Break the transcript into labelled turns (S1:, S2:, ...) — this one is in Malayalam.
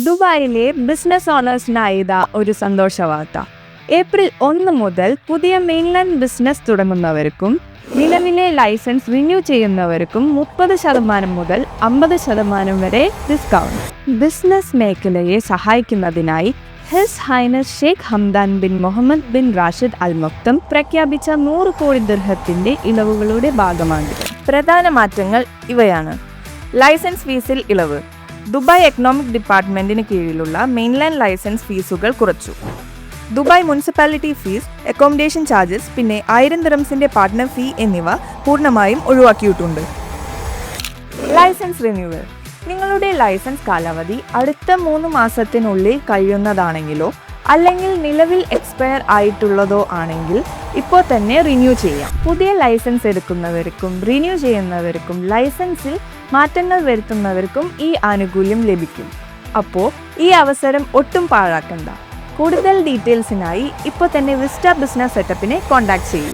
S1: ദുബായിലെ ബിസിനസ് ഓണേഴ്സിനായി ഇതാ ഒരു സന്തോഷ വാർത്ത. ഏപ്രിൽ 1 മുതൽ പുതിയ മെയിൻലാൻഡ് ബിസിനസ് തുടങ്ങുന്നവർക്കും നിലവിലെ ലൈസൻസ് റിന്യൂ ചെയ്യുന്നവർക്കും 30% മുതൽ 50% വരെ ഡിസ്കൗണ്ട്. ബിസിനസ് മേഖലയെ സഹായിക്കുന്നതിനായി his highness Sheikh Hamdan bin Mohammed bin Rashid Al Maktoum പ്രഖ്യാപിച്ച 100 കോടി ദിർഹത്തിന്റെ ഇളവുകളുടെ ഭാഗമാണിത്. പ്രധാന മാറ്റങ്ങൾ ഇവയാണ്: ലൈസൻസ് ഫീസിൽ ഇളവ്. ദുബായ് എക്കണോമിക് ഡിപ്പാർട്ട്മെന്റിന് കീഴിലുള്ള മെയിൻലാൻഡ് ലൈസൻസ് ഫീസുകൾ കുറച്ചു. Dubai municipality fees, accommodation charges, പിന്നെ 1000 ദിർഹംസിന്റെ പാർട്ട്ണർ ഫീ എന്നിവ പൂർണ്ണമായും ഒഴിവാക്കിയിട്ടുണ്ട്. Licence renewal. നിങ്ങളുടെ ലൈസൻസ് കാലാവധി അടുത്ത 3 മാസത്തിനുള്ളിൽ കഴിയുന്നതാണെങ്കിലോ അല്ലെങ്കിൽ നിലവിൽ എക്സ്പയർ ആയിട്ടുള്ളതോ ആണെങ്കിൽ ഇപ്പോൾ തന്നെ റിന്യൂ ചെയ്യാം. പുതിയ ലൈസൻസ് എടുക്കുന്നവർക്കും റിന്യൂ ചെയ്യുന്നവർക്കും ലൈസൻസിൽ മാറ്റങ്ങൾ വരുത്തുന്നവർക്കും ഈ ആനുകൂല്യം ലഭിക്കും. അപ്പോൾ ഈ അവസരം ഒട്ടും പാഴാക്കണ്ട. കൂടുതൽ ഡീറ്റെയിൽസിനായി ഇപ്പോൾ തന്നെ വിസ്റ്റ ബിസിനസ് സെറ്റപ്പിനെ കോൺടാക്ട് ചെയ്യൂ.